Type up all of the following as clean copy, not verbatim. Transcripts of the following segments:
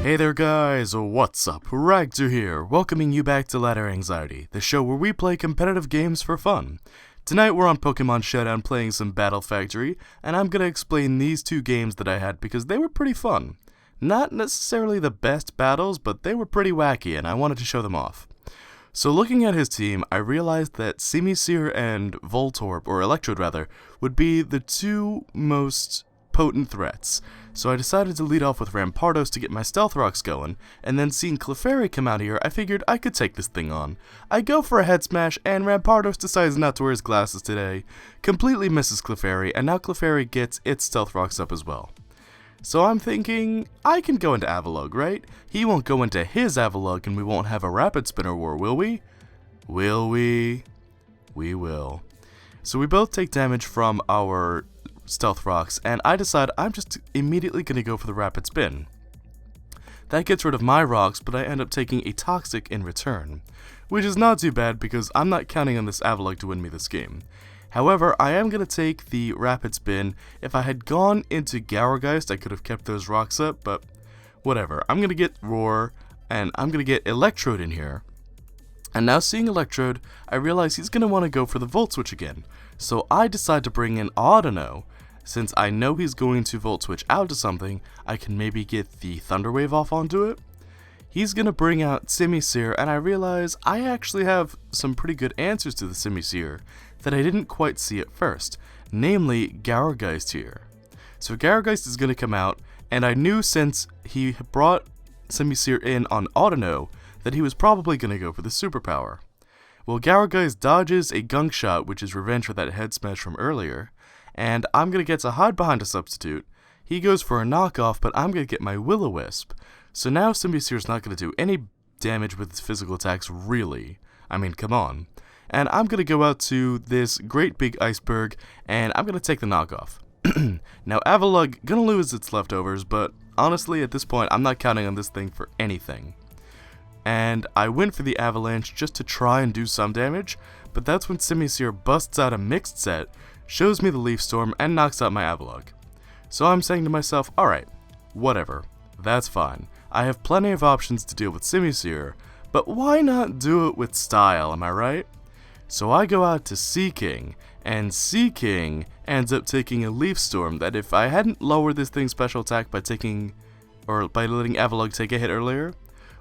Hey there guys, what's up? Ragtter here, welcoming you back to Ladder Anxiety, the show where we play competitive games for fun. Tonight we're on Pokémon Showdown playing some Battle Factory, and I'm gonna explain these two games that I had because they were pretty fun. Not necessarily the best battles, but they were pretty wacky and I wanted to show them off. So looking at his team, I realized that Simisear and Voltorb, or Electrode rather, would be the two most potent threats. So I decided to lead off with Rampardos to get my Stealth Rocks going, and then seeing Clefairy come out here, I figured I could take this thing on. I go for a head smash, and Rampardos decides not to wear his glasses today, completely misses Clefairy, and now Clefairy gets its Stealth Rocks up as well. So I'm thinking, I can go into Avalugg, right? He won't go into his Avalugg and we won't have a Rapid Spinner war, will we? Will we? We will. So we both take damage from our Stealth Rocks, and I decide I'm just immediately going to go for the Rapid Spin. That gets rid of my rocks, but I end up taking a Toxic in return, which is not too bad because I'm not counting on this Avalugg to win me this game. However, I am going to take the Rapid Spin. If I had gone into Gourgeist, I could have kept those rocks up, but whatever. I'm going to get Roar, and I'm going to get Electrode in here. And now seeing Electrode, I realize he's going to want to go for the Volt Switch again. So I decide to bring in Audino. Since I know he's going to Volt Switch out to something, I can maybe get the Thunder Wave off onto it. He's going to bring out Simisear, and I realize I actually have some pretty good answers to the Simisear that I didn't quite see at first, namely Gourgeist here. So Gourgeist is going to come out, and I knew since he brought Simisear in on Audino that he was probably going to go for the superpower. Well, Gourgeist dodges a Gunk Shot, which is revenge for that head smash from earlier, and I'm going to get to hide behind a substitute. He goes for a knockoff, but I'm going to get my Will-O-Wisp. So now Simisear's not going to do any damage with his physical attacks, really. I mean, come on. And I'm going to go out to this great big iceberg, and I'm going to take the knockoff. Now, Avalugg going to lose its leftovers, but honestly, at this point, I'm not counting on this thing for anything. And I went for the Avalanche just to try and do some damage, but that's when Simisear busts out a mixed set, shows me the Leaf Storm, and knocks out my Avalugg. So I'm saying to myself, alright, whatever, that's fine. I have plenty of options to deal with Simisear, but why not do it with style, am I right? So I go out to SEAKING, and SEAKING ends up taking a Leaf Storm that if I hadn't lowered this thing's special attack by letting Avalugg take a hit earlier,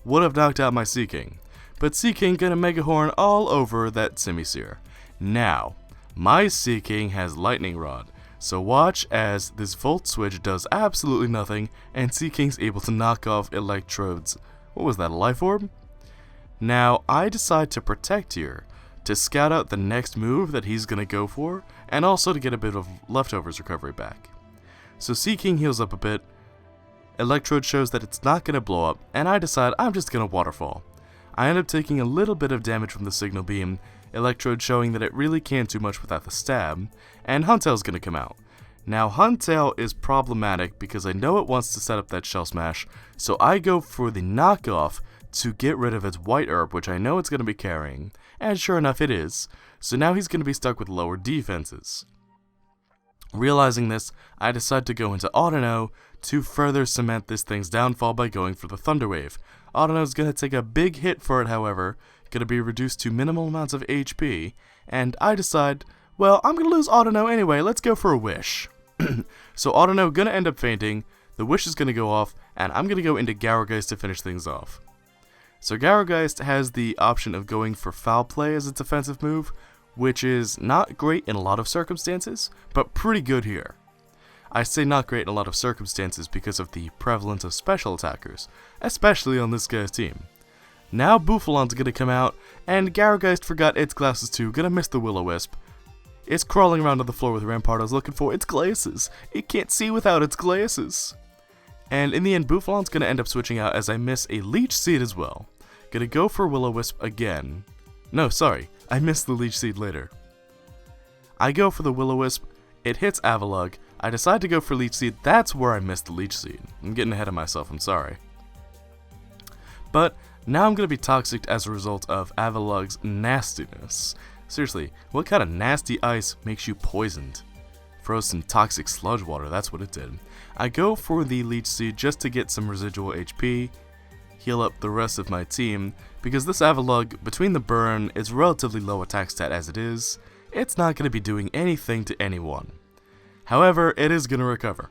would have knocked out my SEAKING. But SEAKING gonna Mega Horn all over that Simisear. Now, my SEAKING has Lightning Rod, so watch as this Volt Switch does absolutely nothing, and SEAKING's able to knock off Electrode's, what was that, a Life Orb? Now, I decide to protect here, to scout out the next move that he's gonna go for, and also to get a bit of leftovers recovery back. So SEAKING heals up a bit, Electrode shows that it's not gonna blow up, and I decide I'm just gonna Waterfall. I end up taking a little bit of damage from the Signal Beam, Electrode showing that it really can't do much without the stab, and Huntail's gonna come out. Now Huntail is problematic because I know it wants to set up that Shell Smash, so I go for the knockoff to get rid of its White Herb, which I know it's gonna be carrying, and sure enough it is, so now he's gonna be stuck with lower defenses. Realizing this, I decide to go into Audino to further cement this thing's downfall by going for the Thunder Wave. Audino's gonna take a big hit for it, however, gonna be reduced to minimal amounts of HP, and I decide, well, I'm gonna lose Audino anyway, let's go for a Wish. So Audino gonna end up fainting, the Wish is gonna go off, and I'm gonna go into Gourgeist to finish things off. So Gourgeist has the option of going for Foul Play as its offensive move, which is not great in a lot of circumstances, but pretty good here. I say not great in a lot of circumstances because of the prevalence of special attackers, especially on this guy's team. Now Bouffalin's gonna come out, and Gourgeist forgot its glasses too, gonna miss the Will-O-Wisp. It's crawling around on the floor with Rampardos looking for its glasses. It can't see without its glasses. And in the end, Bouffalin's gonna end up switching out as I miss a Leech Seed as well. Gonna go for Will-O-Wisp again. No, sorry, I missed the Leech Seed later. I go for the Will-O-Wisp, it hits Avalugg, I decide to go for Leech Seed, that's where I missed the Leech Seed. I'm getting ahead of myself, I'm sorry. But now I'm gonna be toxic as a result of Avalugg's nastiness. Seriously, what kind of nasty ice makes you poisoned? Frozen toxic sludge water, that's what it did. I go for the Leech Seed just to get some residual HP, heal up the rest of my team, because this Avalugg, between the burn, is relatively low attack stat as it is. It's not going to be doing anything to anyone. However, it is going to recover,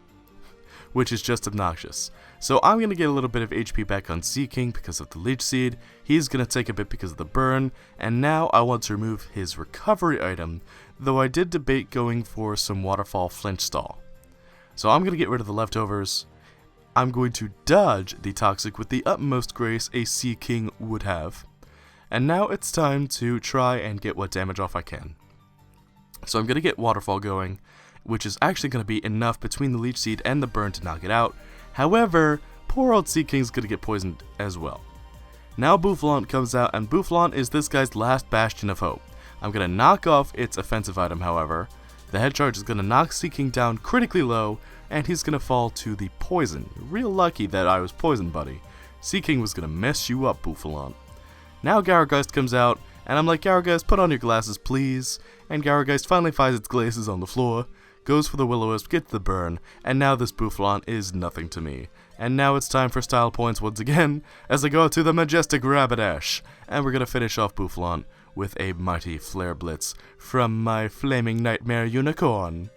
which is just obnoxious. So I'm going to get a little bit of HP back on SEAKING because of the Leech Seed, he's going to take a bit because of the burn, and now I want to remove his recovery item, though I did debate going for some Waterfall Flinch Stall. So I'm going to get rid of the leftovers. I'm going to dodge the Toxic with the utmost grace a SEAKING would have. And now it's time to try and get what damage off I can. So I'm going to get Waterfall going, which is actually going to be enough between the Leech Seed and the burn to knock it out. However, poor old SEAKING's going to get poisoned as well. Now Boufflant comes out, and Boufflant is this guy's last bastion of hope. I'm going to knock off its offensive item, however. The head charge is going to knock SEAKING down critically low, and he's going to fall to the poison. Real lucky that I was poisoned, buddy. SEAKING was going to mess you up, Boufflant. Now Gyrogeist comes out, and I'm like, Gyrogeist, put on your glasses, please. And Gyrogeist finally finds its glasses on the floor, goes for the Will-O-Wisp, gets the burn, and now this Boufflant is nothing to me. And now it's time for style points once again, as I go to the majestic Rapidash. And we're going to finish off Boufflant with a mighty Flare Blitz from my Flaming Nightmare Unicorn.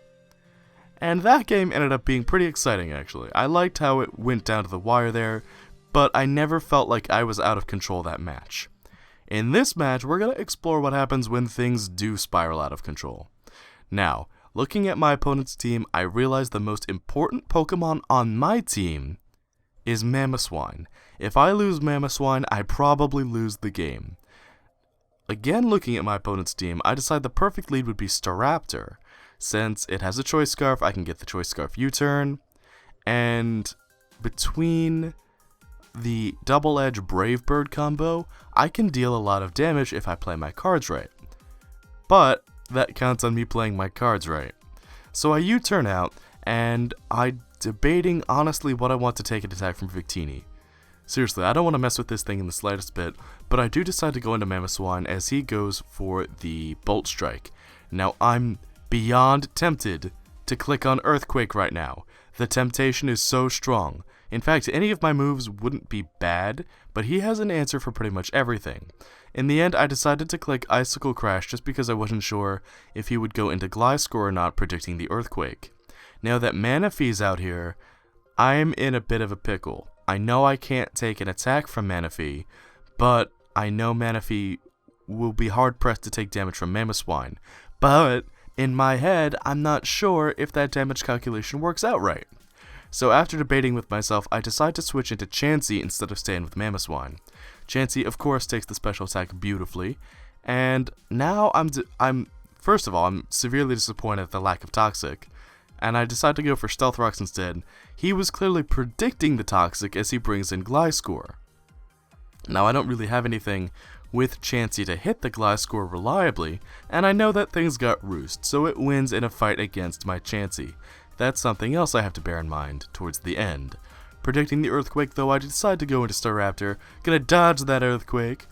And that game ended up being pretty exciting, actually. I liked how it went down to the wire there, but I never felt like I was out of control that match. In this match, we're going to explore what happens when things do spiral out of control. Now, looking at my opponent's team, I realized the most important Pokemon on my team is Mamoswine. If I lose Mamoswine, I probably lose the game. Again, looking at my opponent's team, I decide the perfect lead would be Staraptor. Since it has a Choice Scarf, I can get the Choice Scarf U-turn, and between the Double Edge Brave Bird combo, I can deal a lot of damage if I play my cards right. But that counts on me playing my cards right. So I U-turn out, and I'm debating honestly what I want to take an attack from Victini. Seriously, I don't want to mess with this thing in the slightest bit, but I do decide to go into Mamoswine as he goes for the Bolt Strike. Now I'm beyond tempted to click on Earthquake right now. The temptation is so strong. In fact, any of my moves wouldn't be bad, but he has an answer for pretty much everything. In the end, I decided to click Icicle Crash just because I wasn't sure if he would go into Gliscor or not, predicting the Earthquake. Now that Manaphy's out here, I'm in a bit of a pickle. I know I can't take an attack from Manaphy, but I know Manaphy will be hard-pressed to take damage from Mamoswine. But in my head, I'm not sure if that damage calculation works out right. So after debating with myself, I decide to switch into Chansey instead of staying with Mamoswine. Chansey, of course, takes the special attack beautifully, and now first of all, I'm severely disappointed at the lack of Toxic, and I decide to go for Stealth Rocks instead. He was clearly predicting the Toxic as he brings in Gliscor. Now, I don't really have anything with Chansey to hit the Gliscor reliably, and I know that things got Roost, so it wins in a fight against my Chansey. That's something else I have to bear in mind towards the end. Predicting the Earthquake, though, I decide to go into Staraptor, gonna dodge that Earthquake,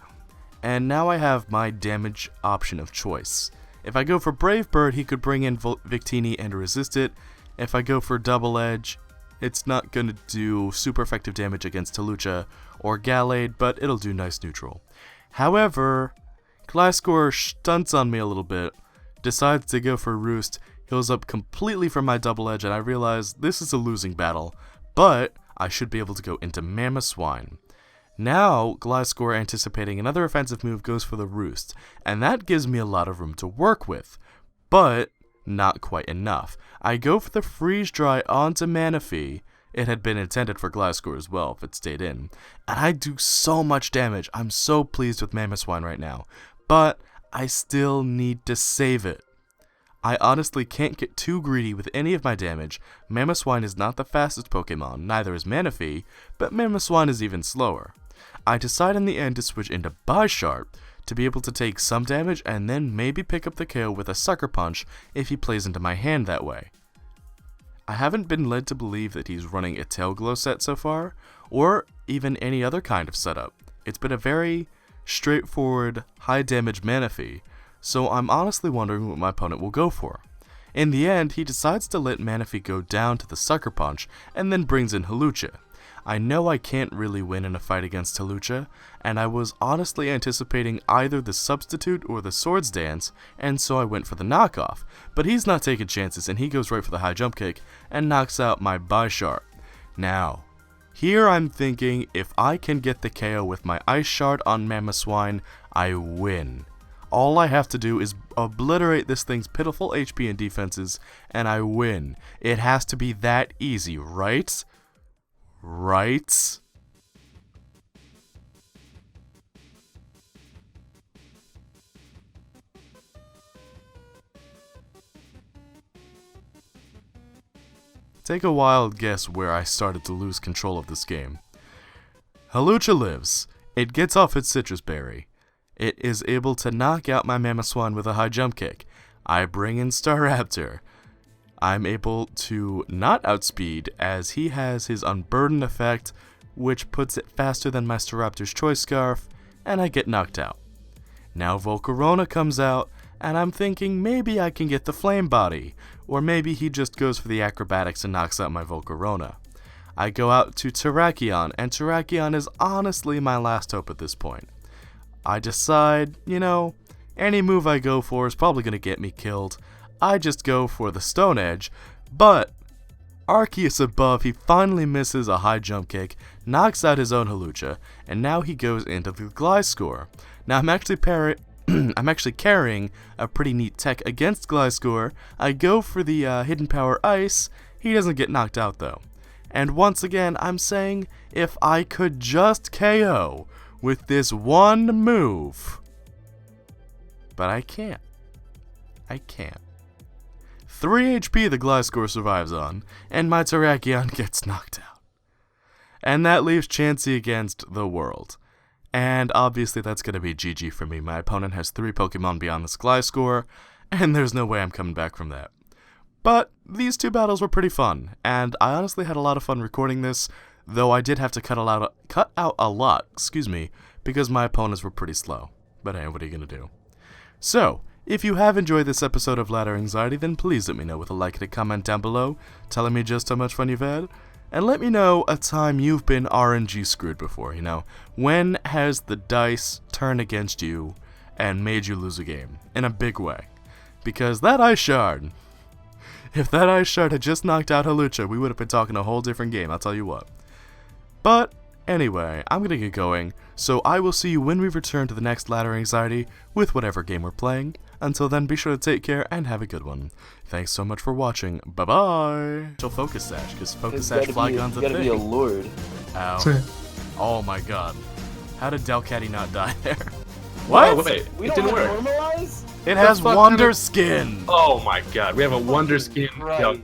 and now I have my damage option of choice. If I go for Brave Bird, he could bring in Victini and resist it. If I go for Double Edge, it's not gonna do super effective damage against Talucha or Gallade, but it'll do nice neutral. However, Gliscor stunts on me a little bit, decides to go for Roost, heals up completely from my Double Edge, and I realize this is a losing battle, but I should be able to go into Mamoswine. Now, Gliscor, anticipating another offensive move, goes for the Roost, and that gives me a lot of room to work with, but not quite enough. I go for the Freeze Dry onto Manaphy. It had been intended for Gliscor as well if it stayed in, and I do so much damage. I'm so pleased with Mamoswine right now, but I still need to save it. I honestly can't get too greedy with any of my damage. Mamoswine is not the fastest Pokemon, neither is Manaphy, but Mamoswine is even slower. I decide in the end to switch into Bisharp to be able to take some damage and then maybe pick up the KO with a Sucker Punch if he plays into my hand that way. I haven't been led to believe that he's running a Tail Glow set so far, or even any other kind of setup. It's been a very straightforward, high damage Manaphy, so I'm honestly wondering what my opponent will go for. In the end, he decides to let Manaphy go down to the Sucker Punch, and then brings in Hawlucha. I know I can't really win in a fight against Hawlucha, and I was honestly anticipating either the Substitute or the Swords Dance, and so I went for the knockoff, but he's not taking chances and he goes right for the high jump kick and knocks out my Bisharp. Now, here I'm thinking if I can get the KO with my Ice Shard on Mamoswine, I win. All I have to do is obliterate this thing's pitiful HP and defenses, and I win. It has to be that easy, right? Right? Take a wild guess where I started to lose control of this game. Hawlucha lives. It gets off its Citrus Berry. It is able to knock out my Mamoswine with a high jump kick. I bring in Ragtter. I'm able to not outspeed as he has his Unburden effect, which puts it faster than my Staraptor's Choice Scarf, and I get knocked out. Now Volcarona comes out, and I'm thinking maybe I can get the Flame Body, or maybe he just goes for the acrobatics and knocks out my Volcarona. I go out to Terrakion, and Terrakion is honestly my last hope at this point. I decide, any move I go for is probably going to get me killed. I just go for the Stone Edge, but Arceus above, he finally misses a high jump kick, knocks out his own Hawlucha, and now he goes into the Gliscor. Now I'm actually carrying a pretty neat tech against Gliscor. I go for the Hidden Power Ice. He doesn't get knocked out though. And once again, I'm saying if I could just KO with this one move, but I can't. 3 HP the Gliscor survives on, and my Terrakion gets knocked out. And that leaves Chansey against the world. And obviously that's going to be GG for me. My opponent has 3 Pokemon beyond this Gliscor, and there's no way I'm coming back from that. But these 2 battles were pretty fun, and I honestly had a lot of fun recording this, though I did have to cut out a lot, because my opponents were pretty slow. But hey, what are you going to do? So, if you have enjoyed this episode of Ladder Anxiety, then please let me know with a like and a comment down below, telling me just how much fun you've had. And let me know a time you've been RNG screwed before, When has the dice turned against you and made you lose a game? In a big way. Because that Ice Shard, if that Ice Shard had just knocked out Hawlucha, we would have been talking a whole different game, I'll tell you what. But anyway, I'm going to get going, so I will see you when we return to the next Ladder Anxiety with whatever game we're playing. Until then, be sure to take care and have a good one. Thanks so much for watching. Bye-bye. She'll Focus Sash, because Focus Sash Flygon's a thing. You gotta be a lord. Ow. Oh my god. How did Delcatty not die there? What? Oh, wait, We it don't didn't work. normalize? It has Wonder Skin. Oh my god, we have a Wonder Skin. Christ.